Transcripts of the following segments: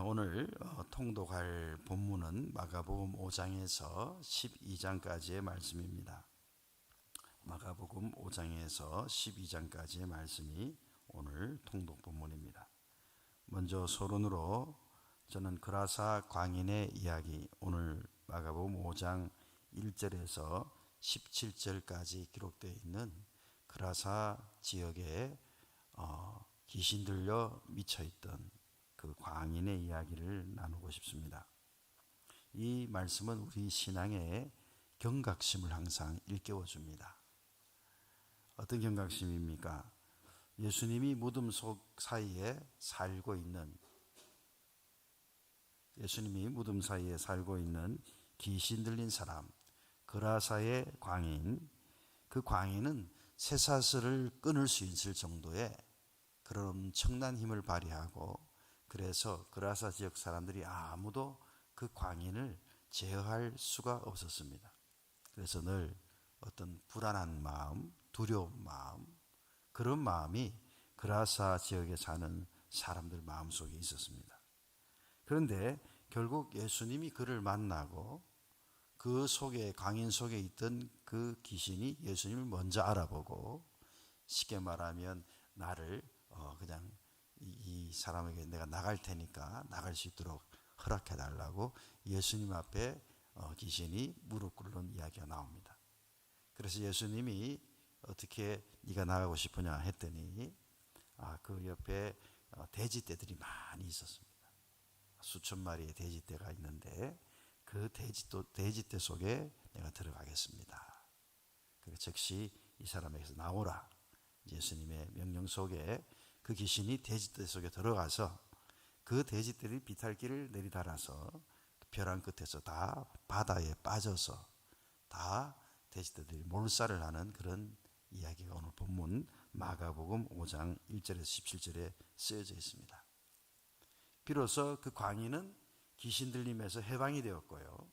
오늘 통독할 본문은 마가복음 5장에서 12장까지의 말씀입니다. 마가복음 5장에서 12장까지의 말씀이 오늘 통독 본문입니다. 먼저 서론으로 저는 그라사 광인의 이야기, 오늘 마가복음 5장 1절에서 17절까지 기록되어 있는 그라사 지역에 귀신 들려 미쳐있던 그 광인의 이야기를 나누고 싶습니다. 이 말씀은 우리 신앙의 경각심을 항상 일깨워 줍니다. 어떤 경각심입니까? 예수님이 무덤 속 사이에 살고 있는 귀신 들린 사람, 그라사의 광인, 그 광인은 쇠사슬을 끊을 수 있을 정도의 그런 엄청난 힘을 발휘하고, 그래서 그라사 지역 사람들이 아무도 그 광인을 제어할 수가 없었습니다. 그래서 늘 어떤 불안한 마음, 두려운 마음, 그런 마음이 그라사 지역에 사는 사람들 마음속에 있었습니다. 그런데 결국 예수님이 그를 만나고 그 속에, 광인 속에 있던 그 귀신이 예수님을 먼저 알아보고, 쉽게 말하면 나를 그냥 이 사람에게 내가 나갈 테니까 나갈 수 있도록 허락해 달라고 예수님 앞에 귀신이 무릎 꿇는 이야기가 나옵니다. 그래서 예수님이 어떻게 네가 나가고 싶으냐 했더니 그 옆에 돼지떼들이 많이 있었습니다. 수천 마리의 돼지떼가 있는데 그 돼지떼 속에 내가 들어가겠습니다. 그래서 즉시 이 사람에게서 나오라, 예수님의 명령 속에 그 귀신이 돼지떼 속에 들어가서 그 돼지떼들이 비탈길을 내리달아서 벼랑 끝에서 다 바다에 빠져서 다 돼지떼들이 몰살을 하는 그런 이야기가 오늘 본문 마가복음 5장 1절에서 17절에 쓰여져 있습니다. 비로소 그 광인은 귀신 들림에서 해방이 되었고요.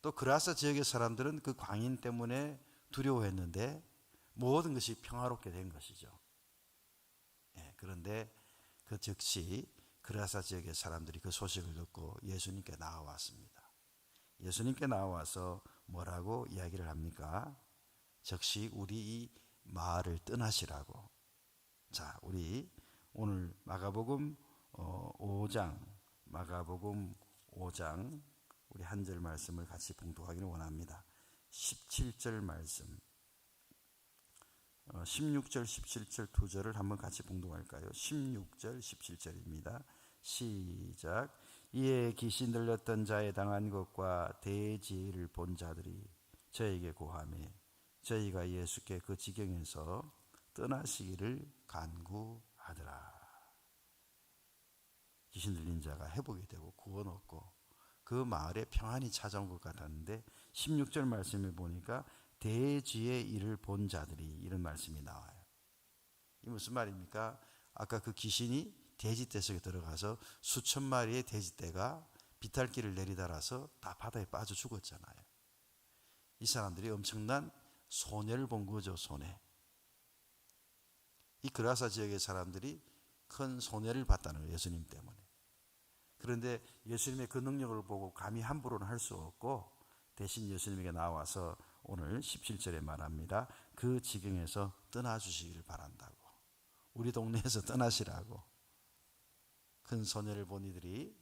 또 그라사 지역의 사람들은 그 광인 때문에 두려워했는데 모든 것이 평화롭게 된 것이죠. 그런데 그 즉시 그라사 지역의 사람들이 그 소식을 듣고 예수님께 나와왔습니다. 예수님께 나와서 뭐라고 이야기를 합니까? 즉시 우리 이 마을을 떠나시라고. 자, 우리 오늘 마가복음 5장 우리 한 절 말씀을 같이 봉독하기를 원합니다. 17절 말씀, 16절, 17절 두 절을 한번 같이 봉독할까요? 16절, 17절입니다. 시작. 이에 귀신 들렸던 자에 당한 것과 대지를 본 자들이 저에게 고하매 저희가 예수께 그 지경에서 떠나시기를 간구하더라. 귀신 들린 자가 회복이 되고 구원 얻고 그 마을에 평안이 찾아온 것 같았는데 16절 말씀에 보니까 대지의 일을 본 자들이, 이런 말씀이 나와요. 이 무슨 말입니까? 아까 그 귀신이 돼지떼 속에 들어가서 수천 마리의 돼지떼가 비탈길을 내리달아서 다 바다에 빠져 죽었잖아요. 이 사람들이 엄청난 손해를 본 거죠. 손해. 이 그라사 지역의 사람들이 큰 손해를 봤다는 거예요, 예수님 때문에. 그런데 예수님의 그 능력을 보고 감히 함부로는 할 수 없고, 대신 예수님에게 나와서 오늘 17절에 말합니다. 그 지경에서 떠나주시기를 바란다고. 우리 동네에서 떠나시라고. 큰 손해를 본 이들이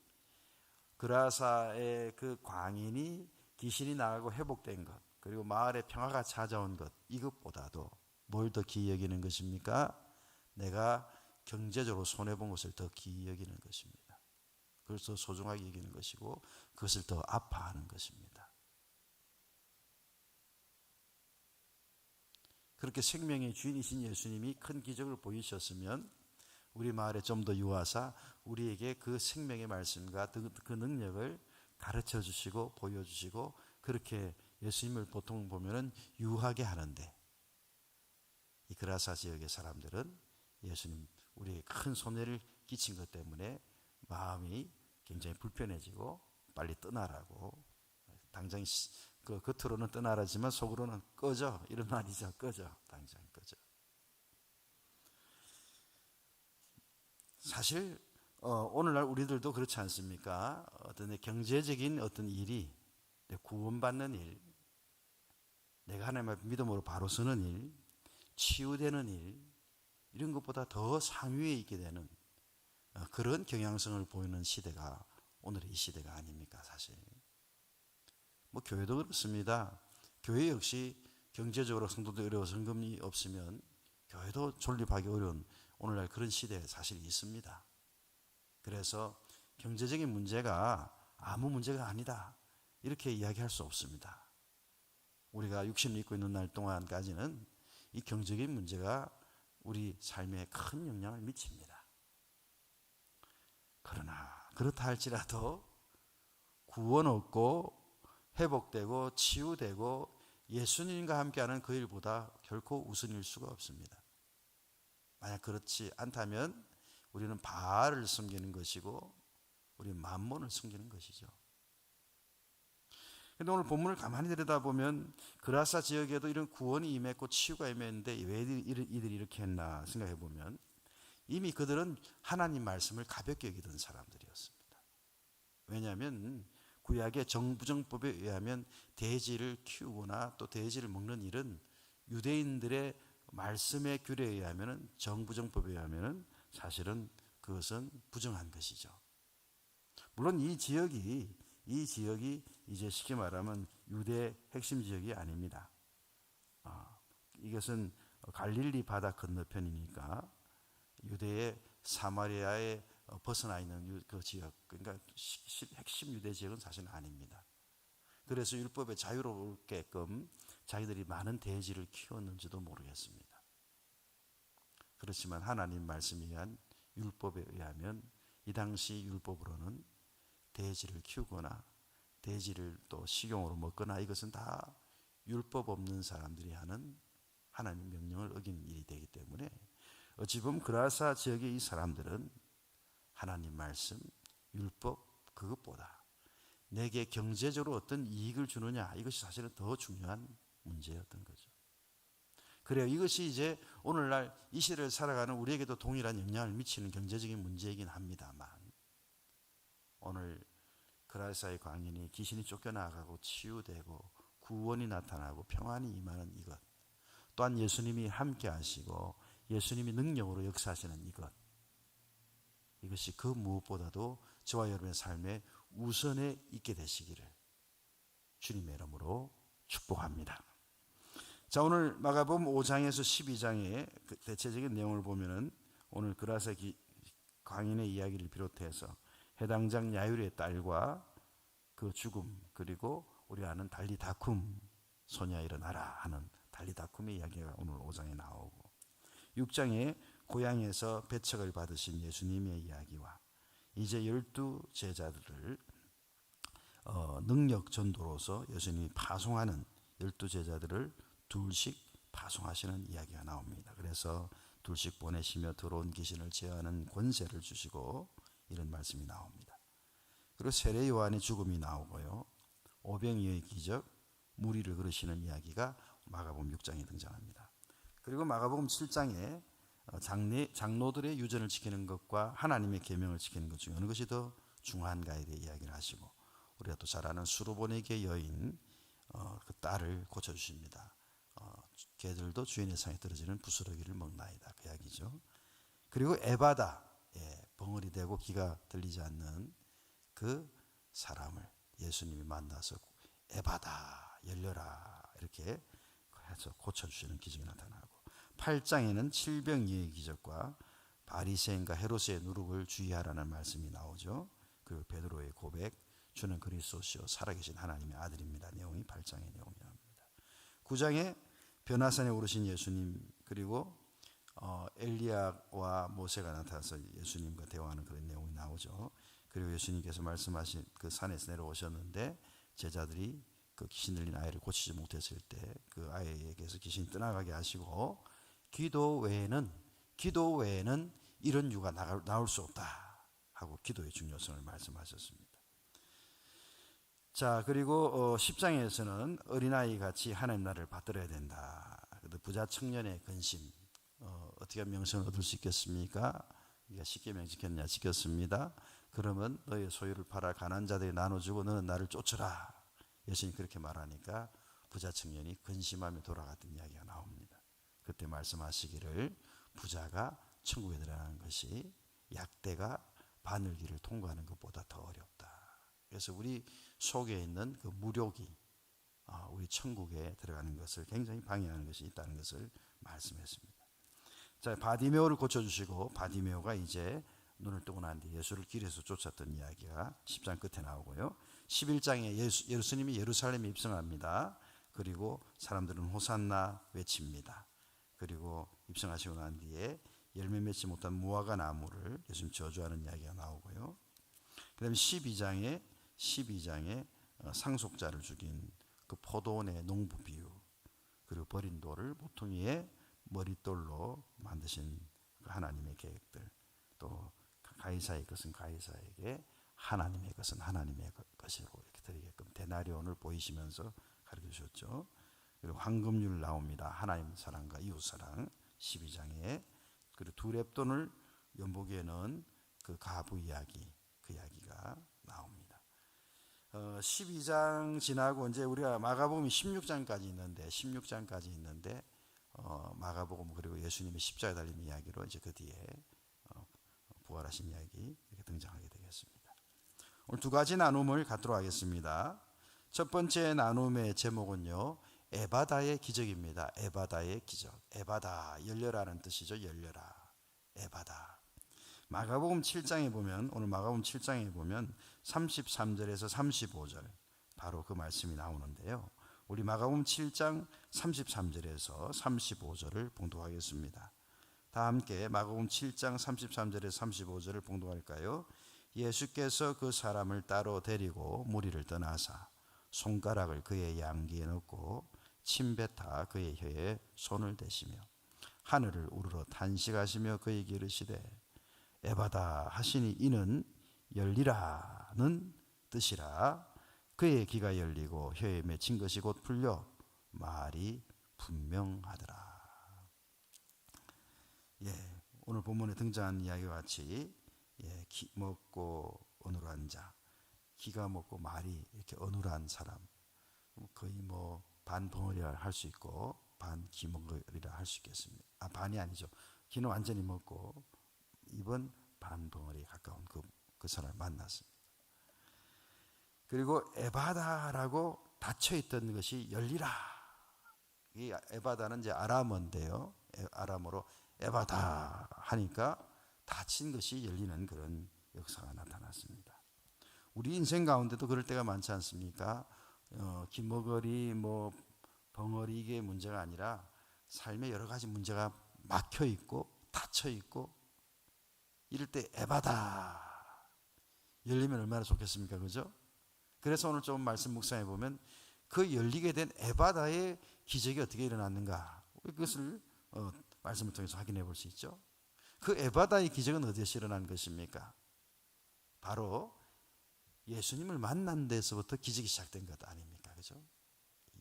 그라사의 그 광인이 귀신이 나가고 회복된 것, 그리고 마을에 평화가 찾아온 것, 이것보다도 뭘 더 기이 여기는 것입니까? 내가 경제적으로 손해본 것을 더 기이 여기는 것입니다. 그걸 더 소중하게 여기는 것이고 그것을 더 아파하는 것입니다. 그렇게 생명의 주인이신 예수님이 큰 기적을 보이셨으면 우리 마을에 좀 더 유하사 우리에게 그 생명의 말씀과 그 능력을 가르쳐 주시고 보여주시고, 그렇게 예수님을 보통 보면은 유하게 하는데, 이 그라사 지역의 사람들은 예수님 우리에게 큰 손해를 끼친 것 때문에 마음이 굉장히 불편해지고 빨리 떠나라고, 당장 그 겉으로는 떠나라지만 속으로는 꺼져, 이런 말이죠. 꺼져, 당장 꺼져. 사실 오늘날 우리들도 그렇지 않습니까? 어떤 경제적인 어떤 일이 구원받는 일, 내가 하나님의 믿음으로 바로 서는 일, 치유되는 일, 이런 것보다 더 상위에 있게 되는 그런 경향성을 보이는 시대가 오늘의 이 시대가 아닙니까, 사실. 뭐 교회도 그렇습니다. 교회 역시 경제적으로 성도도 어려워 성금이 없으면 교회도 존립하기 어려운 오늘날 그런 시대에 사실 있습니다. 그래서 경제적인 문제가 아무 문제가 아니다, 이렇게 이야기할 수 없습니다. 우리가 육신을 입고 있는 날 동안까지는 이 경제적인 문제가 우리 삶에 큰 영향을 미칩니다. 그러나 그렇다 할지라도 구원 얻고 회복되고 치유되고 예수님과 함께하는 그 일보다 결코 우선일 수가 없습니다. 만약 그렇지 않다면 우리는 바알을 섬기는 것이고 우리 만몬을 섬기는 것이죠. 그런데 오늘 본문을 가만히 들여다보면 그라사 지역에도 이런 구원이 임했고 치유가 임했는데 왜 이들이 이렇게 했나 생각해 보면 이미 그들은 하나님 말씀을 가볍게 여기던 사람들이었습니다. 왜냐하면 구약의 정부정법에 의하면 돼지를 키우거나 또 돼지를 먹는 일은 유대인들의 말씀의 규례에 의하면, 정부정법에 의하면 사실은 그것은 부정한 것이죠. 물론 이 지역이 이제 쉽게 말하면 유대 핵심 지역이 아닙니다. 이것은 갈릴리 바다 건너편이니까 유대의 사마리아에 벗어나 있는 그 지역, 그러니까 핵심 유대 지역은 사실은 아닙니다. 그래서 율법에 자유롭게끔 자기들이 많은 돼지를 키웠는지도 모르겠습니다. 그렇지만 하나님 말씀에 의한 율법에 의하면 이 당시 율법으로는 돼지를 키우거나 돼지를 또 식용으로 먹거나 이것은 다 율법 없는 사람들이 하는 하나님 명령을 어기는 일이 되기 때문에 어찌 보면 그라사 지역의 이 사람들은 하나님 말씀, 율법 그것보다 내게 경제적으로 어떤 이익을 주느냐, 이것이 사실은 더 중요한 문제였던 거죠. 그래요. 이것이 이제 오늘날 이 시대를 살아가는 우리에게도 동일한 영향을 미치는 경제적인 문제이긴 합니다만 오늘 그라사의 광인이 귀신이 쫓겨나가고 치유되고 구원이 나타나고 평안이 임하는 이것, 또한 예수님이 함께 하시고 예수님이 능력으로 역사하시는 이것이 그 무엇보다도 저와 여러분의 삶에 우선에 있게 되시기를 주님의 이름으로 축복합니다. 자, 오늘 마가복음 5장에서 12장의 그 대체적인 내용을 보면은 오늘 그라사 광인의 이야기를 비롯해서 해당장 야율의 딸과 그 죽음, 그리고 우리가 아는 달리다쿰 소녀 일어나라 하는 달리다쿰의 이야기가 오늘 5장에 나오고 6장에 고향에서 배척을 받으신 예수님의 이야기와 이제 12 제자들을 능력 전도로서 예수님이 파송하는 12 제자들을 둘씩 파송하시는 이야기가 나옵니다. 그래서 둘씩 보내시며 들어온 귀신을 제어하는 권세를 주시고 이런 말씀이 나옵니다. 그리고 세례 요한의 죽음이 나오고요. 오병이어의 기적, 무리를 그르시는 이야기가 마가복음 6장에 등장합니다. 그리고 마가복음 7장에 장로들의 유전을 지키는 것과 하나님의 계명을 지키는 것 중에 어느 것이 더 중요한가에 대해 이야기를 하시고 우리가 또 잘 아는 수르보니게 여인 그 딸을 고쳐주십니다. 개들도 주인의 상에 떨어지는 부스러기를 먹나이다, 그 이야기죠. 그리고 에바다, 벙어리 되고 귀가 들리지 않는 그 사람을 예수님이 만나서 에바다 열려라 이렇게 해서 고쳐주시는 기적이 나타나고 8장에는 칠병이의 기적과 바리새인과 헤롯의 누룩을 주의하라는 말씀이 나오죠. 그리고 베드로의 고백, 주는 그리스도시요 살아계신 하나님의 아들입니다. 내용이 8장의 내용이랍니다. 9장에 변화산에 오르신 예수님, 그리고 엘리야와 모세가 나타나서 예수님과 대화하는 그런 내용이 나오죠. 그리고 예수님께서 말씀하신 그 산에서 내려오셨는데 제자들이 그 귀신 들린 아이를 고치지 못했을 때 그 아이에게서 귀신이 떠나가게 하시고 기도 외에는 이런 유가 나올 수 없다 하고 기도의 중요성을 말씀하셨습니다. 자, 그리고 10장에서는 어린아이 같이 하나님 나라를 받들어야 된다. 부자 청년의 근심, 어떻게 하면 명성을 얻을 수 있겠습니까? 네가 십계명 지켰냐? 지켰습니다. 그러면 너의 소유를 팔아 가난한 자들에게 나눠주고 너는 나를 쫓으라. 예수님이 그렇게 말하니까 부자 청년이 근심하며 돌아갔던 이야기가 나옵니다. 그때 말씀하시기를 부자가 천국에 들어가는 것이 약대가 바늘길을 통과하는 것보다 더 어렵다. 그래서 우리 속에 있는 그 무욕이 우리 천국에 들어가는 것을 굉장히 방해하는 것이 있다는 것을 말씀했습니다. 자, 바디메오를 고쳐주시고 바디메오가 이제 눈을 뜨고 난 뒤 예수를 길에서 쫓았던 이야기가 10장 끝에 나오고요. 11장에 예수님이 예루살렘에 입성합니다. 그리고 사람들은 호산나 외칩니다. 그리고 입성하시고 난 뒤에 열매 맺지 못한 무화과 나무를 예수님 저주하는 이야기가 나오고요. 그 다음에 12장에 상속자를 죽인 그 포도원의 농부 비유, 그리고 버린 돌을 모퉁이의 머릿돌로 만드신 하나님의 계획들, 또 가이사의 것은 가이사에게, 하나님의 것은 하나님의 것이로 이렇게 드리게끔 데나리온을 보이시면서 가르쳐 주셨죠. 그리고 황금률 나옵니다. 하나님 사랑과 이웃 사랑 12장에. 그리고 두 렙돈을 연복에 넣은 그 가부 이야기, 그 이야기가 나옵니다. 12장 지나고 이제 우리가 마가복음이 16장까지 있는데 마가복음 그리고 예수님이 십자가에 달린 이야기로 이제 그 뒤에 부활하신 이야기 이렇게 등장하게 되겠습니다. 오늘 두 가지 나눔을 갖도록 하겠습니다. 첫 번째 나눔의 제목은요, 에바다의 기적입니다. 에바다의 기적. 에바다, 열려라는 뜻이죠. 열려라. 에바다. 마가복음 7장에 보면, 오늘 마가복음 7장에 보면 33절에서 35절 바로 그 말씀이 나오는데요. 우리 마가복음 7장 33절에서 35절을 봉독하겠습니다. 다 함께 마가복음 7장 33절에서 35절을 봉독할까요? 예수께서 그 사람을 따로 데리고 무리를 떠나사 손가락을 그의 양귀에 넣고 침뱉어 그의 혀에 손을 대시며 하늘을 우러러 탄식하시며 그에게 이르시되 에바다 하시니 이는 열리라는 뜻이라. 그의 귀가 열리고 혀에 맺힌 것이 곧 풀려 말이 분명하더라. 오늘 본문에 등장한 이야기와 같이 기 먹고 어눌한 자, 기가 먹고 말이 이렇게 어눌한 사람, 거의 뭐 반벙어리라 할 수 있고 반 기먹으리라 할 수 있겠습니다. 반이 아니죠. 기는 완전히 먹고 입은 반벙어리에 가까운 그 사람을 만났습니다. 그리고 에바다라고 닫혀있던 것이 열리라. 이 에바다는 이제 아람어인데요. 아람어로 에바다 하니까 닫힌 것이 열리는 그런 역사가 나타났습니다. 우리 인생 가운데도 그럴 때가 많지 않습니까? 기머거리, 벙어리 이게 문제가 아니라 삶에 여러 가지 문제가 막혀 있고 닫혀 있고 이럴 때 에바다 열리면 얼마나 좋겠습니까? 그죠? 그래서 오늘 좀 말씀 묵상해 보면 그 열리게 된 에바다의 기적이 어떻게 일어났는가, 그것을 말씀을 통해서 확인해 볼 수 있죠. 그 에바다의 기적은 어디에서 일어난 것입니까? 바로 예수님을 만난 데서부터 기적이 시작된 것 아닙니까? 그죠?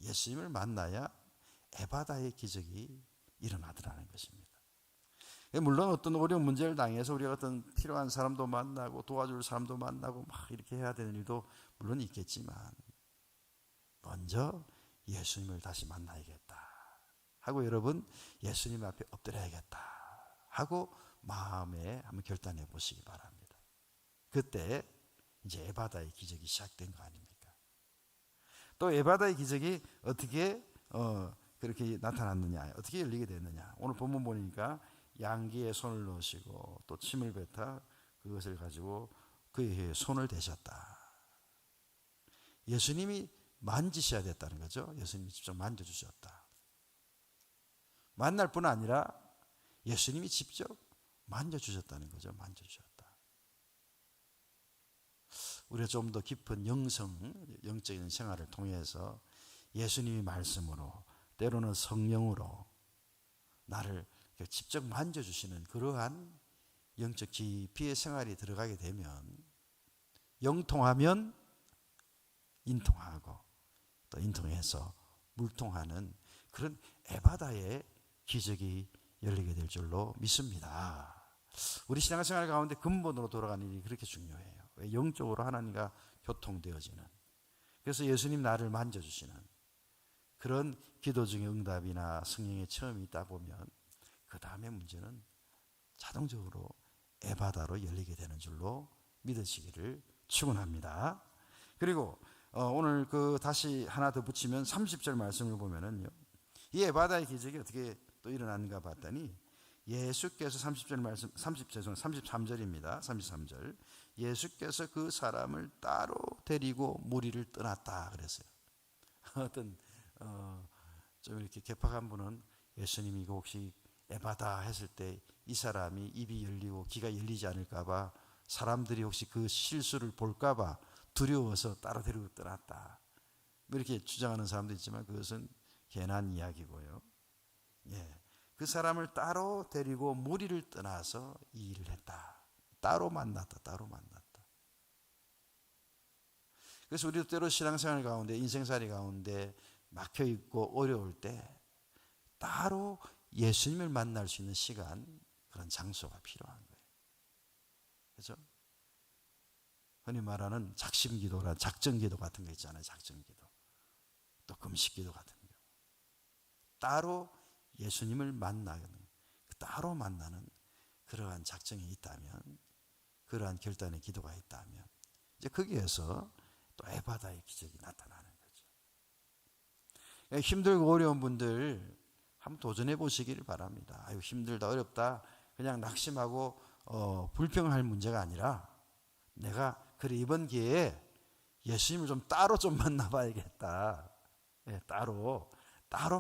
예수님을 만나야 에바다의 기적이 일어나더라는 것입니다. 물론 어떤 어려운 문제를 당해서 우리가 어떤 필요한 사람도 만나고 도와줄 사람도 만나고 막 이렇게 해야 되는 일도 물론 있겠지만 먼저 예수님을 다시 만나야겠다 하고 여러분 예수님 앞에 엎드려야겠다 하고 마음에 한번 결단해 보시기 바랍니다. 그때 이제 에바다의 기적이 시작된 거 아닙니까? 또 에바다의 기적이 어떻게 그렇게 나타났느냐, 어떻게 열리게 됐느냐. 오늘 본문 보니까 양귀에 손을 넣으시고 또 침을 뱉어 그것을 가지고 그의 혀에 손을 대셨다. 예수님이 만지셔야 됐다는 거죠. 예수님이 직접 만져주셨다. 만날 뿐 아니라 예수님이 직접 만져주셨다는 거죠. 만져주셨다. 우리가 좀 더 깊은 영적인 생활을 통해서 예수님이 말씀으로 때로는 성령으로 나를 직접 만져주시는 그러한 영적 깊이의 생활이 들어가게 되면 영통하면 인통하고 또 인통해서 물통하는 그런 에바다의 기적이 열리게 될 줄로 믿습니다. 우리 신앙생활 가운데 근본으로 돌아가는 일이 그렇게 중요해요. 왜? 영적으로 하나님과 교통되어지는. 그래서 예수님 나를 만져주시는 그런 기도 중에 응답이나 성령의 체험이 있다 보면 그 다음에 문제는 자동적으로 에바다로 열리게 되는 줄로 믿으시기를 축원합니다. 그리고 오늘 다시 하나 더 붙이면 30절 말씀을 보면은요, 이 에바다의 기적이 어떻게 또 일어났는가 봤더니 예수께서 33절입니다. 33절. 예수께서 그 사람을 따로 데리고 무리를 떠났다 그랬어요. 어떤 좀 이렇게 개팍한 분은 예수님이 이거 혹시 에바다 했을 때 이 사람이 입이 열리고 귀가 열리지 않을까봐, 사람들이 혹시 그 실수를 볼까봐 두려워서 따로 데리고 떠났다, 이렇게 주장하는 사람도 있지만 그것은 괜한 이야기고요. 예, 그 사람을 따로 데리고 무리를 떠나서 이 일을 했다. 따로 만났다. 따로 만났다. 그래서 우리도 때로 신앙생활 가운데, 인생살이 가운데 막혀있고 어려울 때 따로 예수님을 만날 수 있는 시간, 그런 장소가 필요한 거예요. 그렇죠? 흔히 말하는 작심기도라, 작정기도 같은 거 있잖아요. 작정기도. 또 금식기도 같은 거. 따로 예수님을 만나는, 따로 만나는 그러한 작정이 있다면, 그러한 결단의 기도가 있다면, 이제 거기에서 또 에바다의 기적이 나타나는 거죠. 힘들고 어려운 분들 한번 도전해 보시기를 바랍니다. 아유, 힘들다, 어렵다, 그냥 낙심하고 불평할 문제가 아니라, 내가 그래 이번 기회에 예수님을 좀 따로 좀 만나봐야겠다. 예, 따로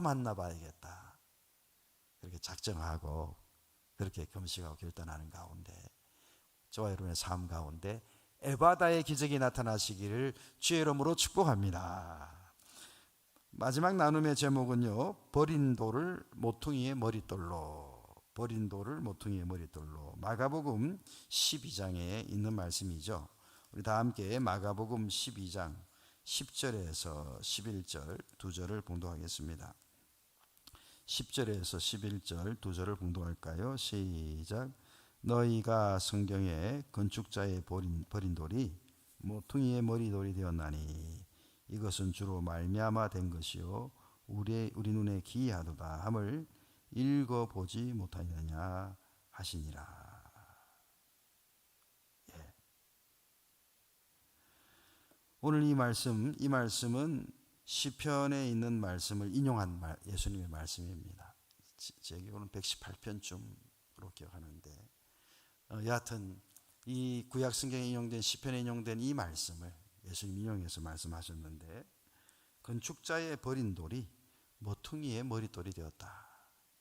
만나봐야겠다. 그렇게 작정하고 그렇게 금식하고 결단하는 가운데, 저와 여러분의 삶 가운데 에바다의 기적이 나타나시기를 주의 이름으로 축복합니다. 마지막 나눔의 제목은요, 버린 돌을 모퉁이의 머릿돌로. 버린 돌을 모퉁이의 머릿돌로. 마가복음 12장에 있는 말씀이죠. 우리 다 함께 마가복음 12장 10절에서 11절 두 절을 봉독하겠습니다. 10절에서 11절 두 절을 봉독할까요? 시작. 너희가 성경에 건축자의 버린 돌이 모퉁이의 머리돌이 되었나니 이것은 주로 말미암아 된 것이요 우리 눈에 기이하도다 함을 읽어보지 못하느냐 하시니라. 예. 오늘 이 말씀은 시편에 있는 말씀을 인용한 예수님의 말씀입니다. 제 기억으로는 118편쯤으로 기억하는데, 여하튼 이 구약 성경에 인용된, 시편에 인용된 이 말씀을 예수님 인용해서 말씀하셨는데, 건축자의 버린 돌이 모퉁이의 머릿돌이 되었다.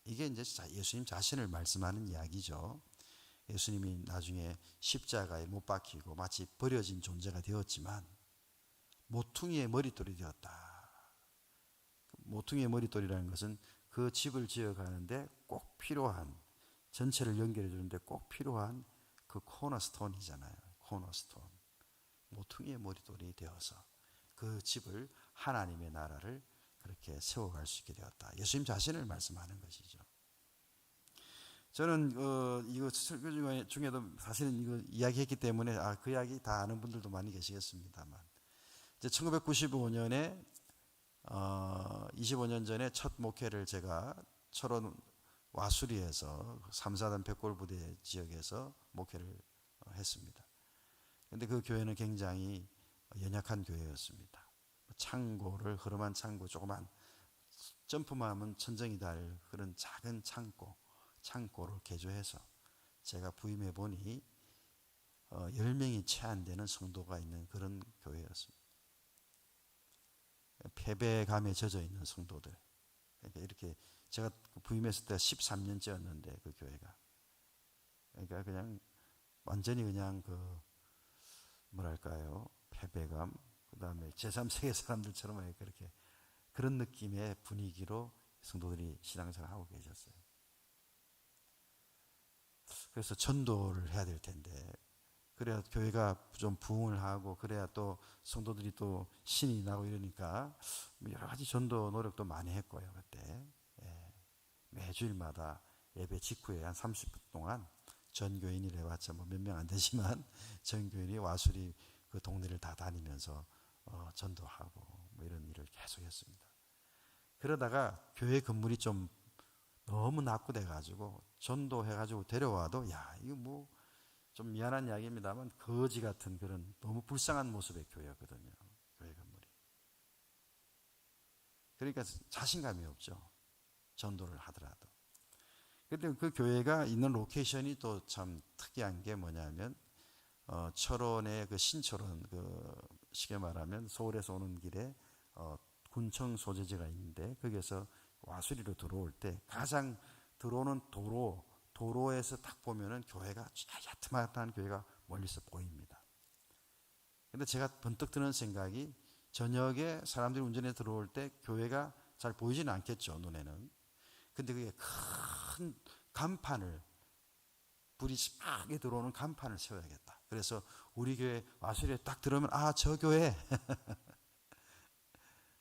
이게 이제 예수님 자신을 말씀하는 이야기죠. 예수님이 나중에 십자가에 못 박히고 마치 버려진 존재가 되었지만 모퉁이의 머릿돌이 되었다. 모퉁이의 머릿돌이라는 것은 그 집을 지어가는데 꼭 필요한, 전체를 연결해 주는데 꼭 필요한 그 코너스톤이잖아요. 코너스톤. 모퉁이의 머릿돌이 되어서 그 집을, 하나님의 나라를 그렇게 세워갈 수 있게 되었다. 예수님 자신을 말씀하는 것이죠. 저는 이거 설교 중에도 사실은 이거 이야기했기 때문에 그 이야기 다 아는 분들도 많이 계시겠습니다만, 이제 1995년에 25년 전에 첫 목회를 제가 철원 와수리에서 3사단 백골부대 지역에서 목회를 했습니다. 그런데 그 교회는 굉장히 연약한 교회였습니다. 창고를, 흐름한 창고, 조그만 점프만 하면 천정이 달 그런 작은 창고를 개조해서 제가 부임해 보니 10명이 채 안 되는 성도가 있는 그런 교회였습니다. 패배감에 젖어 있는 성도들. 그러니까 이렇게 제가 부임했을 때 13년째였는데 그 교회가, 그러니까 그냥 완전히 그냥 뭐랄까요, 패배감, 그 다음에 제3세계 사람들처럼 그렇게 그런 느낌의 분위기로 성도들이 신앙생활을 하고 계셨어요. 그래서 전도를 해야 될 텐데, 그래야 교회가 좀 부흥을 하고, 그래야 또 성도들이 또 신이 나고 이러니까 여러 가지 전도 노력도 많이 했고요. 그때 매주일마다 예배 직후에 한 30분 동안 전 교인이 해봤자 뭐 몇 명 안 되지만 전 교인이 와수리 그 동네를 다 다니면서 전도하고 뭐 이런 일을 계속했습니다. 그러다가 교회 건물이 좀 너무 낙후돼 가지고 전도해 가지고 데려와도 야 이거 뭐 좀 미안한 이야기입니다만 거지 같은 그런 너무 불쌍한 모습의 교회였거든요. 교회 건물이. 그러니까 자신감이 없죠. 전도를 하더라도. 근데 그 교회가 있는 로케이션이 또 참 특이한 게 뭐냐면 철원의 그 신철원 그 쉽게 말하면 서울에서 오는 길에 군청 소재지가 있는데 거기에서 와수리로 들어올 때 가장 들어오는 도로에서 딱 보면은 교회가 야트막한 교회가 멀리서 보입니다. 근데 제가 번뜩 드는 생각이 저녁에 사람들이 운전해 들어올 때 교회가 잘 보이지는 않겠죠, 눈에는. 근데 그게 큰 간판을 불이 심하게 들어오는 간판을 세워야겠다. 그래서 우리 교회 와수리에 딱 들어오면 아, 저 교회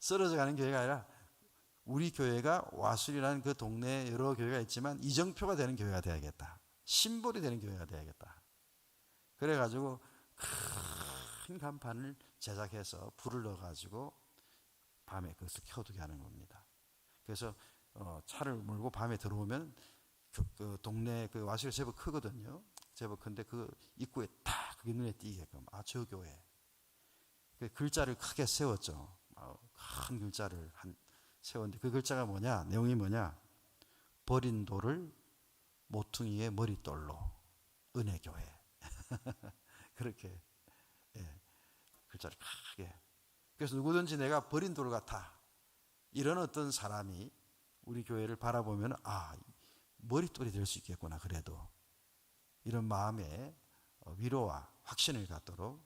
쓰러져 가는 교회가 아니라 우리 교회가 와수리라는 그 동네에 여러 교회가 있지만 이정표가 되는 교회가 돼야겠다. 심볼이 되는 교회가 돼야겠다. 그래가지고 큰 간판을 제작해서 불을 넣어가지고 밤에 그것을 켜두게 하는 겁니다. 그래서 차를 몰고 밤에 들어오면 그 동네 그 와수리 제법 크거든요. 제법 큰데 그 입구에 딱 그게 눈에 띄게끔 아, 저 교회. 그 글자를 크게 세웠죠. 큰 글자를 세웠는데 그 글자가 뭐냐? 내용이 뭐냐? 버린 돌을 모퉁이의 머릿돌로 은혜교회. 그렇게 글자를 크게. 그래서 누구든지 내가 버린 돌 같아. 이런 어떤 사람이 우리 교회를 바라보면 아, 머릿돌이 될 수 있겠구나. 그래도 이런 마음에 위로와 확신을 갖도록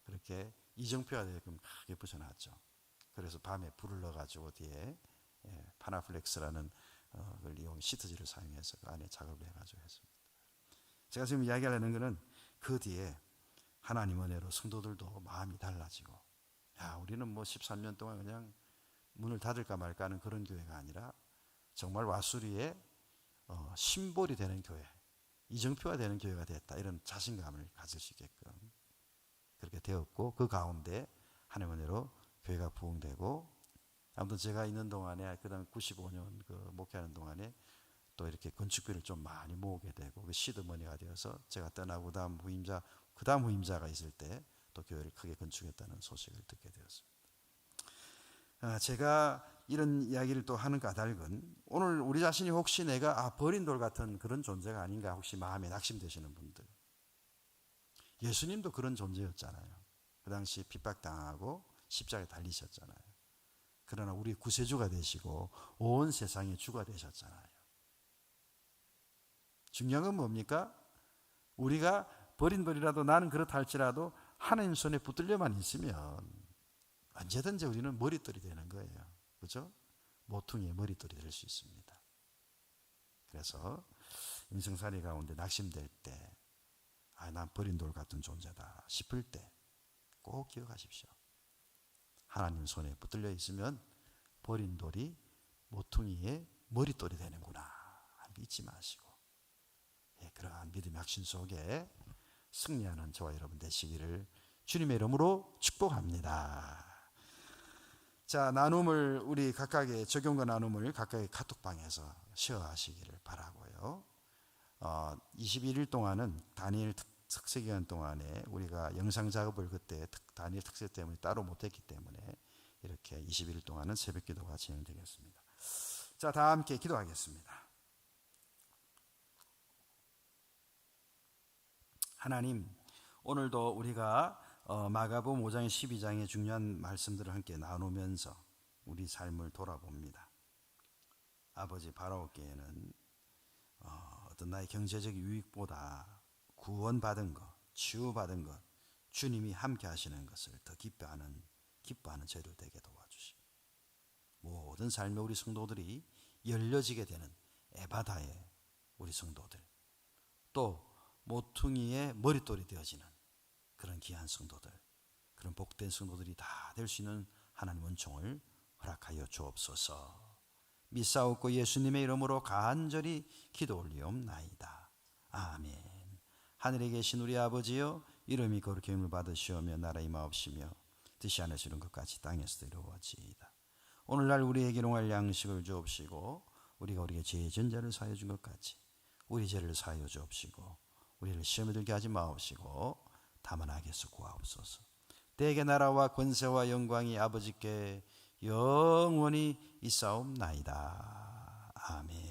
그렇게 이정표가 되게끔 크게 붙여놨죠. 그래서 밤에 불을 넣어가지고 뒤에 파나플렉스라는 걸 이용 시트지를 사용해서 그 안에 작업을 해가지고 했습니다. 제가 지금 이야기하려는 것은 그 뒤에 하나님 은혜로 성도들도 마음이 달라지고 야 우리는 뭐 13년 동안 그냥 문을 닫을까 말까 하는 그런 교회가 아니라 정말 와수리의 심볼이 되는 교회, 이정표가 되는 교회가 됐다. 이런 자신감을 가질 수 있게끔 그렇게 되었고 그 가운데 하나님 은혜로 교회가 부흥되고 아무튼 제가 있는 동안에 그다음 95년 그 목회하는 동안에 또 이렇게 건축비를 좀 많이 모으게 되고 그 시드머니가 되어서 제가 떠나고 그다음 후임자가 있을 때 또 교회를 크게 건축했다는 소식을 듣게 되었습니다. 제가 이런 이야기를 또 하는 까닭은 오늘 우리 자신이 혹시 내가 버린 돌 같은 그런 존재가 아닌가 혹시 마음에 낙심되시는 분들 예수님도 그런 존재였잖아요. 그 당시 핍박당하고 십자가에 달리셨잖아요. 그러나 우리 구세주가 되시고 온 세상의 주가 되셨잖아요. 중요한 건 뭡니까? 우리가 버린 돌이라도 나는 그렇다 할지라도 하나님 손에 붙들려만 있으면 언제든지 우리는 머릿돌이 되는 거예요. 그렇죠? 모퉁이의 머릿돌이 될 수 있습니다. 그래서 인생살이 가운데 낙심될 때 난 버린 돌 같은 존재다 싶을 때 꼭 기억하십시오. 하나님 손에 붙들려 있으면 버린 돌이 모퉁이의 머릿돌이 되는구나 잊지 마시고 그러한 믿음의 확신 속에 승리하는 저와 여러분 되시기를 주님의 이름으로 축복합니다. 자, 나눔을 우리 각각의 적용과 나눔을 각각의 카톡방에서 쉐어하시기를 바라고요. 21일 동안은 다니엘 특세 기간 동안에 우리가 영상 작업을 그때 다니엘 특세 때문에 따로 못했기 때문에 이렇게 21일 동안은 새벽 기도가 진행되겠습니다. 자, 다 함께 기도하겠습니다. 하나님, 오늘도 우리가 마가복음 5장 12장의 중요한 말씀들을 함께 나누면서 우리 삶을 돌아봅니다. 아버지, 바라옵기에는 어떤 나의 경제적 유익보다 구원받은 것, 치유받은 것, 주님이 함께 하시는 것을 더 기뻐하는 저희들 되게 도와주시고 모든 삶의 우리 성도들이 열려지게 되는 에바다의 우리 성도들 또 모퉁이의 머릿돌이 되어지는 그런 귀한 성도들, 그런 복된 성도들이 다 될 수 있는 하나님 은총을 허락하여 주옵소서. 믿사옵고 예수님의 이름으로 간절히 기도 올리옵나이다. 아멘. 하늘에 계신 우리 아버지여 이름이 거룩히 여김을 받으시오며 나라의 마옵시며 뜻이 하늘에서 이룬 것 같이 땅에서도 이루어지이다. 오늘날 우리에게 일용할 양식을 주옵시고 우리가 우리에게 죄의 전자를 사하여 준 것 같이 우리 죄를 사하여 주옵시고 우리를 시험에 들게 하지 마옵시고 다만 악에서 구하옵소서. 대개 나라와 권세와 영광이 아버지께 영원히 있사옵나이다. 아멘.